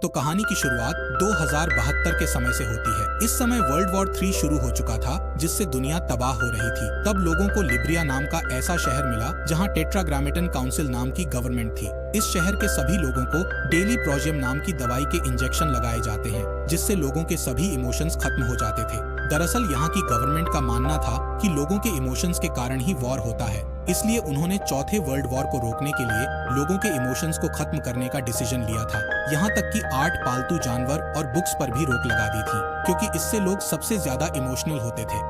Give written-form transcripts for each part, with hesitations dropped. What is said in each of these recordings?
तो कहानी की शुरुआत 2072 के समय से होती है। इस समय वर्ल्ड वॉर 3 शुरू हो चुका था, जिससे दुनिया तबाह हो रही थी। तब लोगों को लिब्रिया नाम का ऐसा शहर मिला जहां टेट्राग्रामेटन काउंसिल नाम की गवर्नमेंट थी। इस शहर के सभी लोगों को डेली प्रोजियम नाम की दवाई के इंजेक्शन लगाए जाते हैं, जिससे लोगों के सभी इमोशंस खत्म हो जाते थे। दरअसल यहाँ की गवर्नमेंट का मानना था कि लोगों के इमोशंस के कारण ही वॉर होता है, इसलिए उन्होंने चौथे वर्ल्ड वॉर को रोकने के लिए लोगों के इमोशंस को खत्म करने का डिसीजन लिया था। यहाँ तक कि आर्ट, पालतू जानवर और बुक्स पर भी रोक लगा दी थी, क्योंकि इससे लोग सबसे ज्यादा इमोशनल होते थे।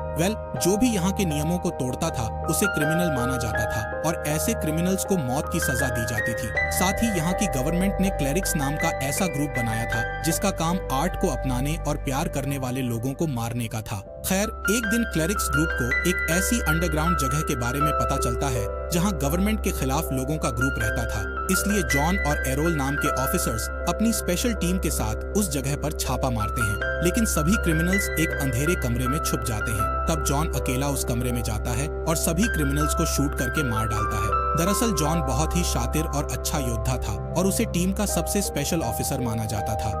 जो भी यहाँ के नियमों को तोड़ता था उसे क्रिमिनल माना जाता था और ऐसे क्रिमिनल्स को मौत की सजा दी जाती थी। साथ ही यहाँ की गवर्नमेंट ने क्लेरिक्स नाम का ऐसा ग्रुप बनाया था जिसका काम आर्ट को अपनाने और प्यार करने वाले लोगों को मारने का था। खैर, एक दिन क्लेरिक्स ग्रुप को एक ऐसी अंडरग्राउंड जगह के बारे में पता चलता है जहां गवर्नमेंट के खिलाफ लोगों का ग्रुप रहता था। इसलिए जॉन और एरोल नाम के ऑफिसर्स अपनी स्पेशल टीम के साथ उस जगह पर छापा मारते हैं, लेकिन सभी क्रिमिनल्स एक अंधेरे कमरे में छुप जाते हैं। तब जॉन अकेला उस कमरे में जाता है और सभी क्रिमिनल्स को शूट करके मार डालता है। दरअसल जॉन बहुत ही शातिर और अच्छा योद्धा था और उसे टीम का सबसे स्पेशल ऑफिसर माना जाता था।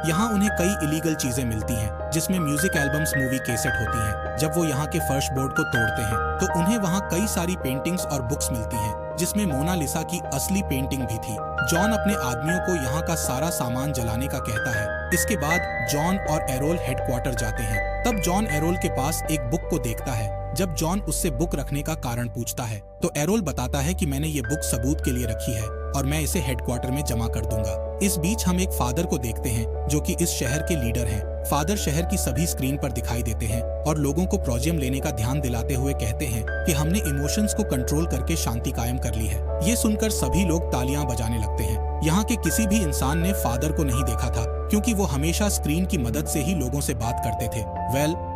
यहाँ उन्हें कई इलीगल चीजें मिलती हैं, जिसमें म्यूजिक एल्बम्स, मूवी कैसेट होती हैं। जब वो यहाँ के फर्स्ट बोर्ड को तोड़ते हैं तो उन्हें वहाँ कई सारी पेंटिंग्स और बुक्स मिलती हैं, जिसमें मोनालिसा की असली पेंटिंग भी थी। जॉन अपने आदमियों को यहाँ का सारा सामान जलाने का कहता है। इसके बाद जॉन और एरोल हेडक्वार्टर जाते हैं। तब जॉन एरोल के पास एक बुक को देखता है। जब जॉन उससे बुक रखने का कारण पूछता है तो एरोल बताता है कि मैंने ये बुक सबूत के लिए रखी है और मैं इसे हेडक्वार्टर में जमा कर दूंगा। इस बीच हम एक फादर को देखते हैं जो कि इस शहर के लीडर हैं। फादर शहर की सभी स्क्रीन पर दिखाई देते हैं और लोगों को प्रोजियम लेने का ध्यान दिलाते हुए कहते हैं कि हमने इमोशंस को कंट्रोल करके शांति कायम कर ली है। ये सुनकर सभी लोग तालियां बजाने लगते हैं। यहाँ के किसी भी इंसान ने फादर को नहीं देखा था, क्योंकि वो हमेशा स्क्रीन की मदद से ही लोगों से बात करते थे।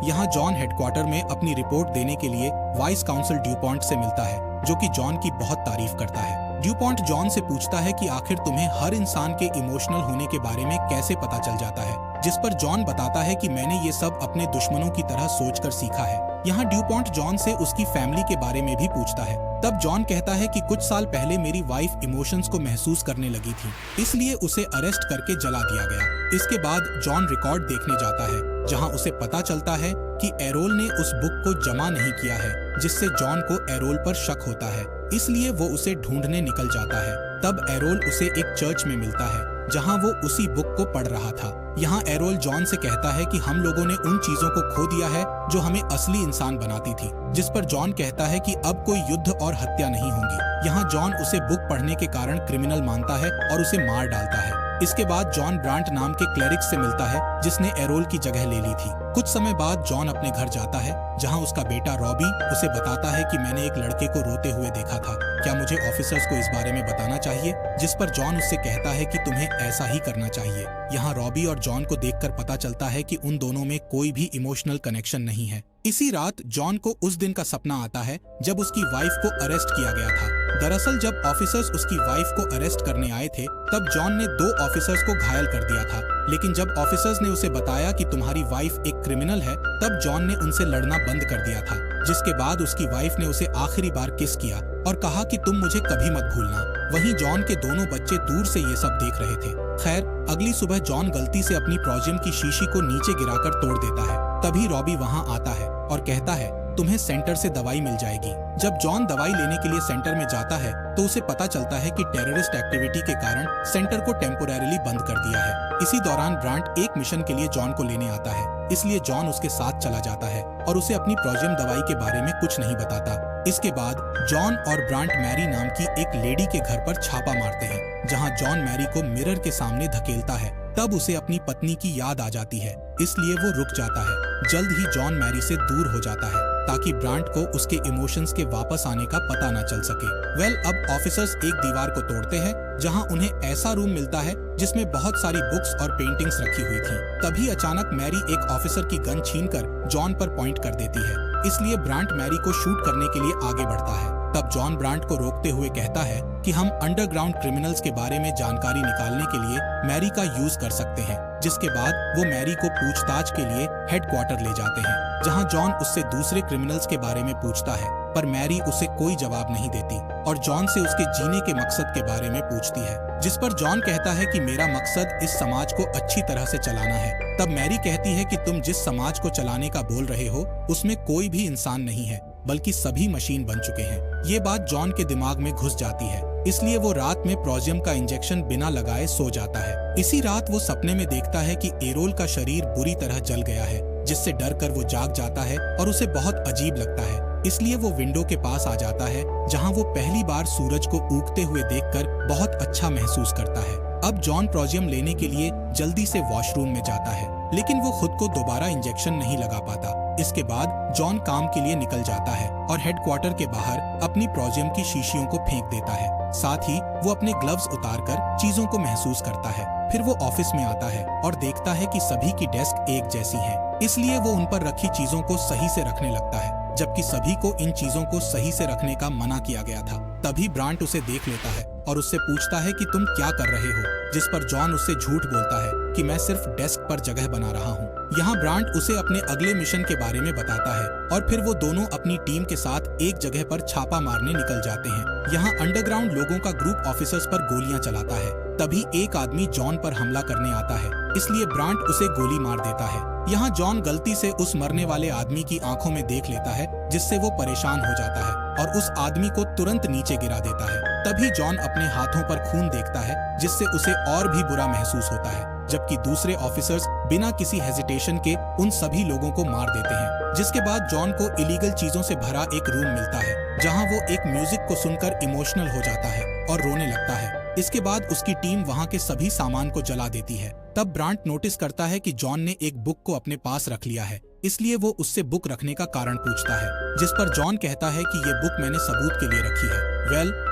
यहाँ जॉन हेडक्वार्टर में अपनी रिपोर्ट देने के लिए वाइस काउंसिल ड्यूपॉन्ट से मिलता है, जो कि जॉन की बहुत तारीफ करता है। ड्यूपॉन्ट जॉन से पूछता है कि आखिर तुम्हें हर इंसान के इमोशनल होने के बारे में कैसे पता चल जाता है, जिस पर जॉन बताता है कि मैंने ये सब अपने दुश्मनों की तरह सोचकर सीखा है। यहाँ ड्यूपॉन्ट जॉन से उसकी फैमिली के बारे में भी पूछता है। तब जॉन कहता है कि कुछ साल पहले मेरी वाइफ इमोशंस को महसूस करने लगी थी, इसलिए उसे अरेस्ट करके जला दिया गया। इसके बाद जॉन रिकॉर्ड देखने जाता है, जहां उसे पता चलता है कि एरोल ने उस बुक को जमा नहीं किया है, जिससे जॉन को एरोल पर शक होता है। इसलिए वो उसे ढूंढने निकल जाता है। तब एरोल उसे एक चर्च में मिलता है, जहां वो उसी बुक को पढ़ रहा था। यहाँ एरोल जॉन से कहता है कि हम लोगों ने उन चीजों को खो दिया है जो हमें असली इंसान बनाती थी, जिस पर जॉन कहता है कि अब कोई युद्ध और हत्या नहीं होंगी। यहाँ जॉन उसे बुक पढ़ने के कारण क्रिमिनल मानता है और उसे मार डालता है। इसके बाद जॉन ब्रांट नाम के क्लेरिक्स से मिलता है, जिसने एरोल की जगह ले ली थी। कुछ समय बाद जॉन अपने घर जाता है, जहां उसका बेटा रॉबी उसे बताता है कि मैंने एक लड़के को रोते हुए देखा था, क्या मुझे ऑफिसर्स को इस बारे में बताना चाहिए? जिस पर जॉन उससे कहता है कि तुम्हें ऐसा ही करना चाहिए। यहाँ रॉबी और जॉन को देखकर पता चलता है कि उन दोनों में कोई भी इमोशनल कनेक्शन नहीं है। इसी रात जॉन को उस दिन का सपना आता है जब उसकी वाइफ को अरेस्ट किया गया था। दरअसल जब ऑफिसर्स उसकी वाइफ को अरेस्ट करने आए थे, तब जॉन ने 2 ऑफिसर्स को घायल कर दिया था। लेकिन जब ऑफिसर्स ने उसे बताया कि तुम्हारी वाइफ एक क्रिमिनल है, तब जॉन ने उनसे लड़ना बंद कर दिया था। जिसके बाद उसकी वाइफ ने उसे आखिरी बार किस किया और कहा कि तुम मुझे कभी मत भूलना। वहीं जॉन के दोनों बच्चे दूर से ये सब देख रहे थे। खैर, अगली सुबह जॉन गलती से अपनी प्रोजियम की शीशी को नीचे गिराकर तोड़ देता है। तभी रॉबी वहाँ आता है और कहता है तुम्हें सेंटर से दवाई मिल जाएगी। जब जॉन दवाई लेने के लिए सेंटर में जाता है तो उसे पता चलता है कि टेररिस्ट एक्टिविटी के कारण सेंटर को टेम्पोरेरीली बंद कर दिया है। इसी दौरान ब्रांट एक मिशन के लिए जॉन को लेने आता है, इसलिए जॉन उसके साथ चला जाता है और उसे अपनी प्रोजियम दवाई के बारे में कुछ नहीं बताता। इसके बाद जॉन और ब्रांट मैरी नाम की एक लेडी के घर पर छापा मारते हैं, जहां जॉन मैरी को मिरर के सामने धकेलता है। तब उसे अपनी पत्नी की याद आ जाती है, इसलिए वो रुक जाता है। जल्द ही जॉन मैरी से दूर हो जाता है ताकि ब्रांट को उसके इमोशंस के वापस आने का पता न चल सके। अब ऑफिसर्स एक दीवार को तोड़ते हैं, जहां उन्हें ऐसा रूम मिलता है जिसमें बहुत सारी बुक्स और पेंटिंग्स रखी हुई थी। तभी अचानक मैरी एक ऑफिसर की गन छीनकर जॉन पर पॉइंट कर देती है, इसलिए ब्रांट मैरी को शूट करने के लिए आगे बढ़ता है। तब जॉन ब्रांट को रोकते हुए कहता है कि हम अंडरग्राउंड क्रिमिनल्स के बारे में जानकारी निकालने के लिए मैरी का यूज कर सकते हैं। जिसके बाद वो मैरी को पूछताछ के लिए हेडक्वार्टर ले जाते हैं, जहां जॉन उससे दूसरे क्रिमिनल्स के बारे में पूछता है। पर मैरी उसे कोई जवाब नहीं देती और जॉन से उसके जीने के मकसद के बारे में पूछती है, जिस पर जॉन कहता है कि मेरा मकसद इस समाज को अच्छी तरह से चलाना है। तब मैरी कहती है कि तुम जिस समाज को चलाने का बोल रहे हो उसमें कोई भी इंसान नहीं है, बल्कि सभी मशीन बन चुके हैं। ये बात जॉन के दिमाग में घुस जाती है, इसलिए वो रात में प्रोजियम का इंजेक्शन बिना लगाए सो जाता है। इसी रात वो सपने में देखता है कि एरोल का शरीर बुरी तरह जल गया है, जिससे डर कर वो जाग जाता है और उसे बहुत अजीब लगता है। इसलिए वो विंडो के पास आ जाता है, जहां वो पहली बार सूरज को उगते हुए देखकर बहुत अच्छा महसूस करता है। अब जॉन प्रोजियम लेने के लिए जल्दी से वॉशरूम में जाता है, लेकिन वो खुद को दोबारा इंजेक्शन नहीं लगा पाता। इसके बाद जॉन काम के लिए निकल जाता है और हेडक्वार्टर के बाहर अपनी प्रोजियम की शीशियों को फेंक देता है। साथ ही वो अपने ग्लव्स उतारकर चीजों को महसूस करता है। फिर वो ऑफिस में आता है और देखता है कि सभी की डेस्क एक जैसी है, इसलिए वो उन पर रखी चीजों को सही से रखने लगता है, जबकि सभी को इन चीजों को सही से रखने का मना किया गया था। तभी ब्रांट उसे देख लेता है और उससे पूछता है कि तुम क्या कर रहे हो, जिस पर जॉन उससे झूठ बोलता है कि मैं सिर्फ डेस्क पर जगह बना रहा हूँ। यहाँ ब्रांट उसे अपने अगले मिशन के बारे में बताता है और फिर वो दोनों अपनी टीम के साथ एक जगह पर छापा मारने निकल जाते हैं। यहाँ अंडरग्राउंड लोगों का ग्रुप ऑफिसर्स पर गोलियां चलाता है। तभी एक आदमी जॉन पर हमला करने आता है, इसलिए ब्रांट उसे गोली मार देता है। यहाँ जॉन गलती से उस मरने वाले आदमी की आंखों में देख लेता है, जिससे वो परेशान हो जाता है और उस आदमी को तुरंत नीचे गिरा देता है। तभी जॉन अपने हाथों पर खून देखता है, जिससे उसे और भी बुरा महसूस होता है, जबकि दूसरे ऑफिसर्स बिना किसी हेजिटेशन के उन सभी लोगों को मार देते हैं। जिसके बाद जॉन को इलीगल चीजों से भरा एक रूम मिलता है, जहां वो एक म्यूजिक को सुनकर इमोशनल हो जाता है और रोने लगता है। इसके बाद उसकी टीम वहां के सभी सामान को जला देती है। तब ब्रांट नोटिस करता है कि जॉन ने एक बुक को अपने पास रख लिया है, इसलिए वो उससे बुक रखने का कारण पूछता है, जिस पर जॉन कहता है कि ये बुक मैंने सबूत के लिए रखी है।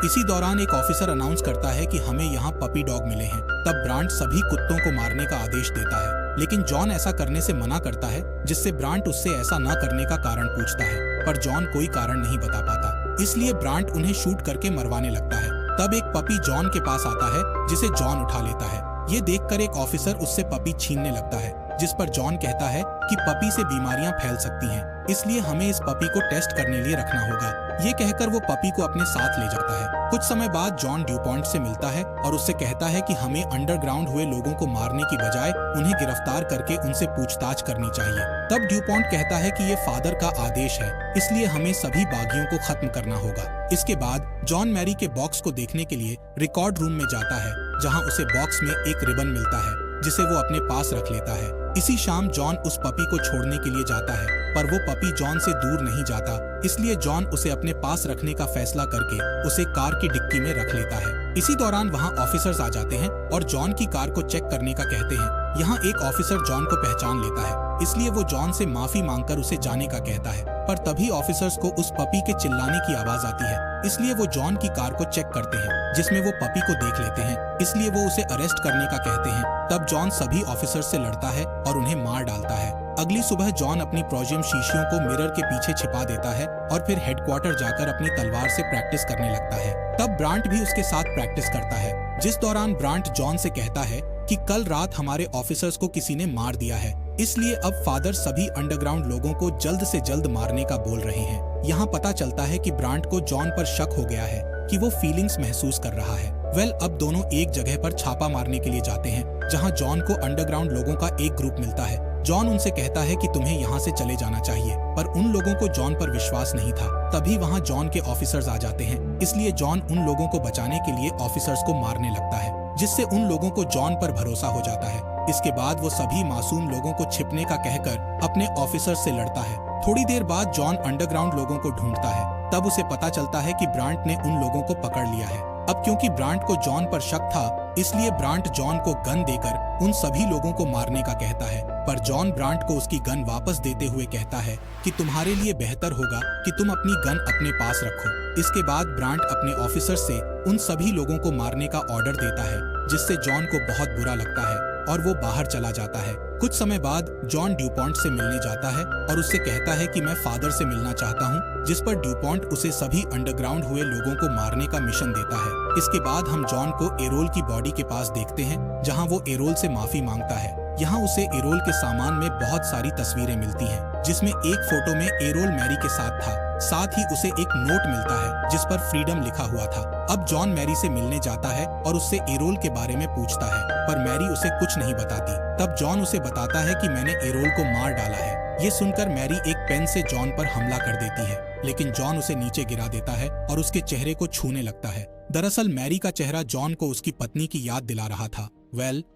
इसी दौरान एक ऑफिसर अनाउंस करता है कि हमें यहाँ पपी डॉग मिले हैं। तब ब्रांट सभी कुत्तों को मारने का आदेश देता है, लेकिन जॉन ऐसा करने से मना करता है, जिससे ब्रांट उससे ऐसा न करने का कारण पूछता है, पर जॉन कोई कारण नहीं बता पाता, इसलिए ब्रांट उन्हें शूट करके मरवाने लगता है। तब एक पपी जॉन के पास आता है, जिसे जॉन उठा लेता है। ये देखकर एक ऑफिसर उससे पपी छीनने लगता है, जिस पर जॉन कहता है कि पपी से बीमारियां फैल सकती हैं, इसलिए हमें इस पपी को टेस्ट करने लिए रखना होगा। ये कहकर वो पपी को अपने साथ ले जाता है। कुछ समय बाद जॉन ड्यूपॉन्ट से मिलता है और उससे कहता है कि हमें अंडरग्राउंड हुए लोगों को मारने की बजाय उन्हें गिरफ्तार करके उनसे पूछताछ करनी चाहिए। तब ड्यूपॉन्ट कहता है कि ये फादर का आदेश है, इसलिए हमें सभी बागियों को खत्म करना होगा। इसके बाद जॉन मैरी के बॉक्स को देखने के लिए रिकॉर्ड रूम में जाता है, जहाँ उसे बॉक्स में एक रिबन मिलता है, जिसे वो अपने पास रख लेता है। इसी शाम जॉन उस पपी को छोड़ने के लिए जाता है, पर वो पपी जॉन से दूर नहीं जाता, इसलिए जॉन उसे अपने पास रखने का फैसला करके उसे कार की डिक्की में रख लेता है। इसी दौरान वहाँ ऑफिसर्स आ जाते हैं और जॉन की कार को चेक करने का कहते हैं। यहाँ एक ऑफिसर जॉन को पहचान लेता है, इसलिए वो जॉन से माफी मांगकर उसे जाने का कहता है, पर तभी ऑफिसर्स को उस पपी के चिल्लाने की आवाज आती है, इसलिए वो जॉन की कार को चेक करते हैं, जिसमें वो पपी को देख लेते हैं, इसलिए वो उसे अरेस्ट करने का कहते हैं। तब जॉन सभी ऑफिसर्स से लड़ता है और उन्हें मार डालता है। अगली सुबह जॉन अपनी प्रोजियम शीशियों को मिरर के पीछे छिपा देता है और फिर हेडक्वार्टर जाकर अपनी तलवार से प्रैक्टिस करने लगता है। तब ब्रांट भी उसके साथ प्रैक्टिस करता है, जिस दौरान ब्रांट जॉन से कहता है कि कल रात हमारे ऑफिसर्स को किसी ने मार दिया है, इसलिए अब फादर सभी अंडरग्राउंड लोगों को जल्द से जल्द मारने का बोल रहे हैं। यहाँ पता चलता है कि ब्रांट को जॉन पर शक हो गया है कि वो फीलिंग्स महसूस कर रहा है। अब दोनों एक जगह पर छापा मारने के लिए जाते हैं, जहाँ जॉन को अंडरग्राउंड लोगों का एक ग्रुप मिलता है। जॉन उनसे कहता है कि तुम्हें यहाँ से चले जाना चाहिए, पर उन लोगों को जॉन पर विश्वास नहीं था। तभी वहाँ जॉन के ऑफिसर्स आ जाते हैं, इसलिए जॉन उन लोगों को बचाने के लिए ऑफिसर्स को मारने लगता है, जिससे उन लोगों को जॉन पर भरोसा हो जाता है। इसके बाद वो सभी मासूम लोगों को छिपने का कहकर अपने ऑफिसर्स से लड़ता है। थोड़ी देर बाद जॉन अंडरग्राउंड लोगों को ढूंढता है, तब उसे पता चलता है कि ब्रांट ने उन लोगों को पकड़ लिया है। अब क्योंकि ब्रांट को जॉन पर शक था, इसलिए ब्रांट जॉन को गन देकर उन सभी लोगों को मारने का कहता है, पर जॉन ब्रांट को उसकी गन वापस देते हुए कहता है कि तुम्हारे लिए बेहतर होगा कि तुम अपनी गन अपने पास रखो। इसके बाद ब्रांट अपने ऑफिसर से उन सभी लोगों को मारने का ऑर्डर देता है, जिससे जॉन को बहुत बुरा लगता है और वो बाहर चला जाता है। कुछ समय बाद जॉन ड्यूपॉन्ट से मिलने जाता है और उससे कहता है कि मैं फादर से मिलना चाहता हूँ, जिस पर ड्यूपॉन्ट उसे सभी अंडरग्राउंड हुए लोगों को मारने का मिशन देता है। इसके बाद हम जॉन को एरोल की बॉडी के पास देखते हैं, जहाँ वो एरोल से माफी मांगता है। यहाँ उसे एरोल के सामान में बहुत सारी तस्वीरें मिलती हैं, जिसमें एक फोटो में एरोल मैरी के साथ था, साथ ही उसे एक नोट मिलता है जिस पर फ्रीडम लिखा हुआ था। अब जॉन मैरी से मिलने जाता है और उससे एरोल के बारे में पूछता है, पर मैरी उसे कुछ नहीं बताती। तब जॉन उसे बताता है कि मैंने एरोल को मार डाला है। ये सुनकर मैरी एक पेन से जॉन पर हमला कर देती है, लेकिन जॉन उसे नीचे गिरा देता है और उसके चेहरे को छूने लगता है। दरअसल मैरी का चेहरा जॉन को उसकी पत्नी की याद दिला रहा था।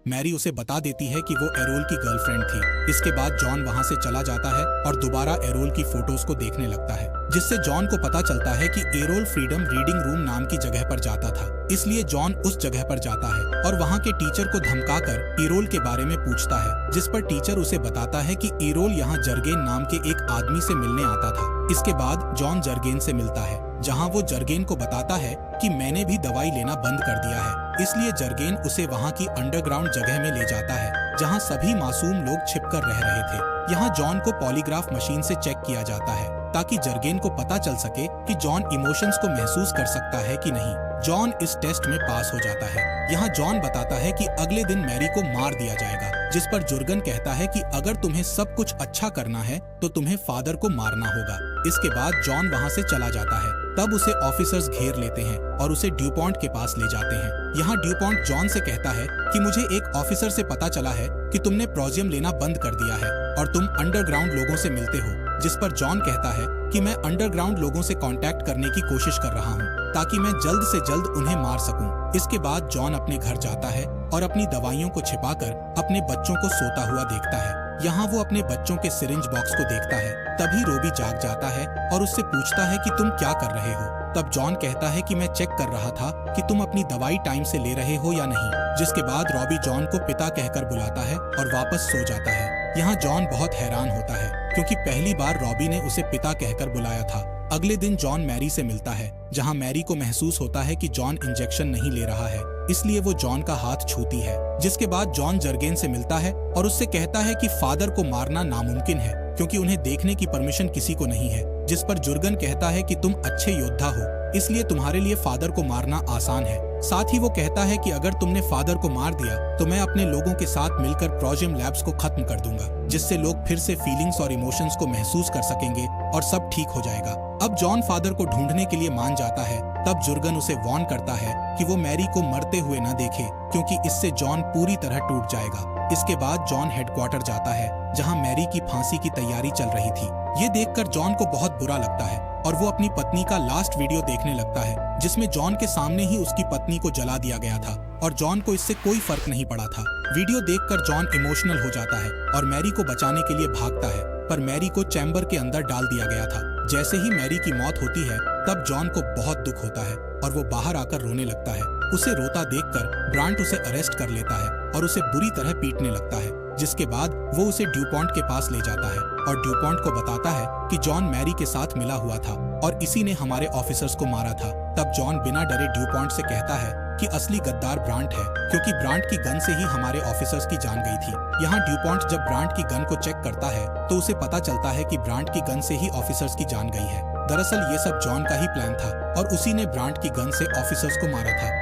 मैरी उसे बता देती है कि वो एरोल की गर्लफ्रेंड थी। इसके बाद जॉन वहाँ से चला जाता है और दोबारा एरोल की फोटोज को देखने लगता है, जिससे जॉन को पता चलता है कि एरोल फ्रीडम रीडिंग रूम नाम की जगह पर जाता था। इसलिए जॉन उस जगह पर जाता है और वहाँ के टीचर को धमकाकर एरोल के बारे में पूछता है, जिस पर टीचर उसे बताता है कि एरोल यहाँ जर्गेन नाम के एक आदमी से मिलने आता था। इसके बाद जॉन जर्गेन से मिलता है, जहाँ वो जर्गेन को बताता है कि मैंने भी दवाई लेना बंद कर दिया है। इसलिए जर्गेन उसे वहाँ की अंडरग्राउंड जगह में ले जाता है, जहाँ सभी मासूम लोग छिपकर रह रहे थे। यहाँ जॉन को पॉलीग्राफ मशीन से चेक किया जाता है ताकि जर्गेन को पता चल सके कि जॉन इमोशंस को महसूस कर सकता है कि नहीं। जॉन इस टेस्ट में पास हो जाता है। यहाँ जॉन बताता है कि अगले दिन मैरी को मार दिया जाएगा, जिस पर जुर्गन कहता है कि अगर तुम्हें सब कुछ अच्छा करना है तो तुम्हें फादर को मारना होगा। इसके बाद जॉन वहाँ से चला जाता है। तब उसे ऑफिसर्स घेर लेते हैं और उसे ड्यूपॉन्ट के पास ले जाते हैं। यहाँ ड्यूपॉन्ट जॉन से कहता है कि मुझे एक ऑफिसर से पता चला है कि तुमने प्रोजियम लेना बंद कर दिया है और तुम अंडरग्राउंड लोगों से मिलते हो। जिस पर जॉन कहता है कि मैं अंडरग्राउंड लोगों से कांटेक्ट करने की कोशिश कर रहा हूँ ताकि मैं जल्द से जल्द उन्हें मार सकूं। इसके बाद जॉन अपने घर जाता है और अपनी दवाइयों को छिपाकर अपने बच्चों को सोता हुआ देखता है। यहाँ वो अपने बच्चों के सिरिंज बॉक्स को देखता है। तभी रोबी जाग जाता है और उससे पूछता है कि तुम क्या कर रहे हो। तब जॉन कहता है कि मैं चेक कर रहा था कि तुम अपनी दवाई टाइम से ले रहे हो या नहीं। जिसके बाद रॉबी जॉन को पिता कहकर बुलाता है और वापस सो जाता है। यहाँ जॉन बहुत हैरान होता है क्योंकि पहली बार रॉबी ने उसे पिता कहकर बुलाया था। अगले दिन जॉन मैरी से मिलता है, जहाँ मैरी को महसूस होता है कि जॉन इंजेक्शन नहीं ले रहा है, इसलिए वो जॉन का हाथ छूती है। जिसके बाद जॉन जर्गेन से मिलता है और उससे कहता है कि फादर को मारना नामुमकिन है क्योंकि उन्हें देखने की परमिशन किसी को नहीं है। जिस पर जुर्गन कहता है कि तुम अच्छे योद्धा हो, इसलिए तुम्हारे लिए फादर को मारना आसान है। साथ ही वो कहता है कि अगर तुमने फादर को मार दिया तो मैं अपने लोगों के साथ मिलकर प्रोजियम लैब्स को खत्म कर दूंगा, जिससे लोग फिर से फीलिंग्स और इमोशंस को महसूस कर सकेंगे और सब ठीक हो जाएगा। अब जॉन फादर को ढूंढने के लिए मान जाता है। तब जुर्गन उसे वार्न करता है कि वो मैरी को मरते हुए न देखे क्योंकि इससे जॉन पूरी तरह टूट जाएगा। इसके बाद जॉन हेडक्वार्टर जाता है, जहाँ मैरी की फांसी की तैयारी चल रही थी। ये देखकर जॉन को बहुत बुरा लगता है और वो अपनी पत्नी का लास्ट वीडियो देखने लगता है, जिसमें जॉन के सामने ही उसकी पत्नी को जला दिया गया था और जॉन को इससे कोई फर्क नहीं पड़ा था। वीडियो देखकर जॉन इमोशनल हो जाता है और मैरी को बचाने के लिए भागता है, पर मैरी को चैम्बर के अंदर डाल दिया गया था। जैसे ही मैरी की मौत होती है तब जॉन को बहुत दुख होता है और वो बाहर आकर रोने लगता है। उसे रोता देखकर ब्रांट उसे अरेस्ट कर लेता है और उसे बुरी तरह पीटने लगता है। जिसके बाद वो उसे ड्यूपॉन्ट के पास ले जाता है और ड्यूपॉन्ट को बताता है कि जॉन मैरी के साथ मिला हुआ था और इसी ने हमारे ऑफिसर्स को मारा था। तब जॉन बिना डरे ड्यूपॉन्ट से कहता है कि असली गद्दार ब्रांट है क्योंकि ब्रांट की गन से ही हमारे ऑफिसर्स की जान गई थी। यहाँ ड्यूपॉन्ट जब ब्रांट की गन को चेक करता है तो उसे पता चलता है कि ब्रांट की गन से ही ऑफिसर्स की जान गई है। दरअसल ये सब जॉन का ही प्लान था और उसी ने ब्रांट की गन से ऑफिसर्स को मारा था।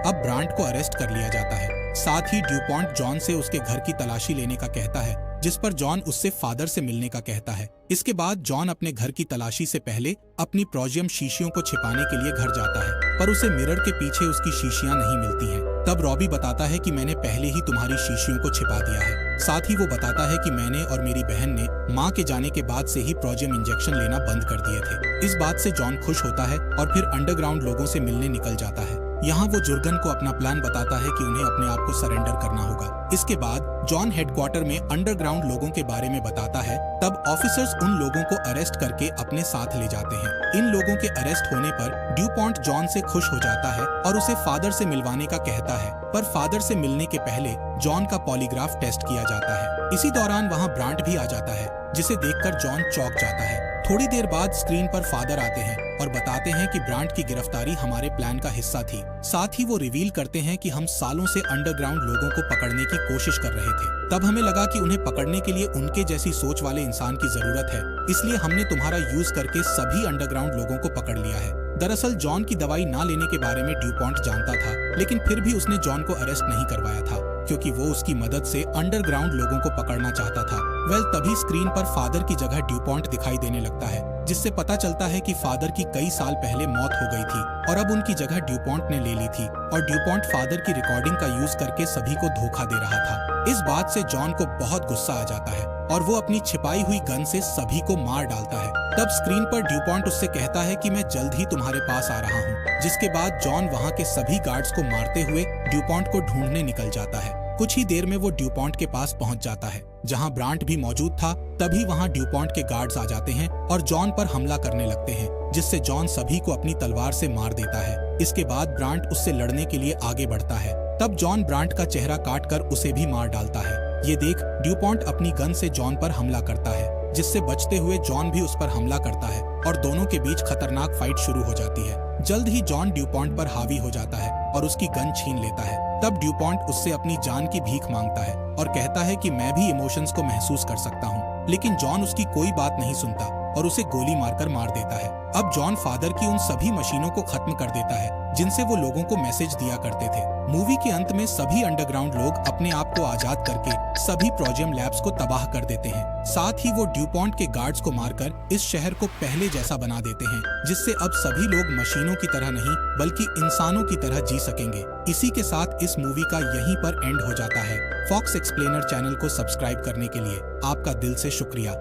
अब ब्रांट को अरेस्ट कर लिया जाता है। साथ ही ड्यूपॉन्ट जॉन से उसके घर की तलाशी लेने का कहता है, जिस पर जॉन उससे फादर से मिलने का कहता है। इसके बाद जॉन अपने घर की तलाशी से पहले अपनी प्रोजियम शीशियों को छिपाने के लिए घर जाता है, पर उसे मिरर के पीछे उसकी शीशियां नहीं मिलती हैं। तब रॉबी बताता है कि मैंने पहले ही तुम्हारी शीशियों को छिपा दिया है। साथ ही वो बताता है कि मैंने और मेरी बहन ने माँ के जाने के बाद से ही प्रोजियम इंजेक्शन लेना बंद कर दिए थे। इस बात से जॉन खुश होता है और फिर अंडरग्राउंड लोगों से मिलने निकल जाता है। यहाँ वो जुर्गन को अपना प्लान बताता है कि उन्हें अपने आप को सरेंडर करना होगा। इसके बाद जॉन हेडक्वार्टर में अंडरग्राउंड लोगों के बारे में बताता है। तब ऑफिसर्स उन लोगों को अरेस्ट करके अपने साथ ले जाते हैं। इन लोगों के अरेस्ट होने पर ड्यूपॉन्ट जॉन से खुश हो जाता है और उसे फादर से मिलवाने का कहता है, पर फादर से मिलने के पहले जॉन का पॉलीग्राफ टेस्ट किया जाता है। इसी दौरान वहाँ ब्रांट भी आ जाता है, जिसे देखकर जॉन चौंक जाता है। थोड़ी देर बाद स्क्रीन पर फादर आते हैं और बताते हैं कि ब्रांट की गिरफ्तारी हमारे प्लान का हिस्सा थी। साथ ही वो रिवील करते हैं कि हम सालों से अंडरग्राउंड लोगों को पकड़ने की कोशिश कर रहे थे। तब हमें लगा कि उन्हें पकड़ने के लिए उनके जैसी सोच वाले इंसान की जरूरत है, इसलिए हमने तुम्हारा यूज करके सभी अंडरग्राउंड लोगों को पकड़ लिया है। दरअसल जॉन की दवाई ना लेने के बारे में ड्यूपॉन्ट जानता था, लेकिन फिर भी उसने जॉन को अरेस्ट नहीं करवाया था क्योंकि वो उसकी मदद से अंडरग्राउंड लोगों को पकड़ना चाहता था। तभी स्क्रीन पर फादर की जगह ड्यूपॉन्ट दिखाई देने लगता है जिससे पता चलता है कि फादर की कई साल पहले मौत हो गई थी और अब उनकी जगह ड्यूपॉन्ट ने ले ली थी और ड्यूपॉन्ट फादर की रिकॉर्डिंग का यूज करके सभी को धोखा दे रहा था। इस बात से जॉन को बहुत गुस्सा आ जाता है और वो अपनी छिपाई हुई गन से सभी को मार डालता है। तब स्क्रीन पर ड्यूपॉन्ट उससे कहता है कि मैं जल्द ही तुम्हारे पास आ रहा हूँ, जिसके बाद जॉन वहाँ के सभी गार्ड्स को मारते हुए ड्यूपॉन्ट को ढूंढने निकल जाता है। कुछ ही देर में वो ड्यूपॉन्ट के पास पहुंच जाता है जहां ब्रांट भी मौजूद था। तभी वहां ड्यूपॉन्ट के गार्ड्स आ जाते हैं और जॉन पर हमला करने लगते हैं, जिससे जॉन सभी को अपनी तलवार से मार देता है। इसके बाद ब्रांट उससे लड़ने के लिए आगे बढ़ता है। तब जॉन ब्रांट का चेहरा काट कर उसे भी मार डालता है। ये देख ड्यूपॉन्ट अपनी गन से जॉन पर हमला करता है, जिससे बचते हुए जॉन भी उस पर हमला करता है और दोनों के बीच खतरनाक फाइट शुरू हो जाती है। जल्द ही जॉन ड्यूपॉन्ट पर हावी हो जाता है और उसकी गन छीन लेता है। तब ड्यूपॉन्ट उससे अपनी जान की भीख मांगता है और कहता है कि मैं भी इमोशंस को महसूस कर सकता हूँ, लेकिन जॉन उसकी कोई बात नहीं सुनता और उसे गोली मारकर मार देता है। अब जॉन फादर की उन सभी मशीनों को खत्म कर देता है जिनसे वो लोगों को मैसेज दिया करते थे। मूवी के अंत में सभी अंडरग्राउंड लोग अपने आप को आजाद करके सभी प्रोजियम लैब्स को तबाह कर देते हैं। साथ ही वो ड्यूपॉन्ट के गार्ड्स को मारकर इस शहर को पहले जैसा बना देते हैं, जिससे अब सभी लोग मशीनों की तरह नहीं बल्कि इंसानों की तरह जी सकेंगे। इसी के साथ इस मूवी का यहीं पर एंड हो जाता है। फॉक्स एक्सप्लेनर चैनल को सब्सक्राइब करने के लिए आपका दिल से शुक्रिया।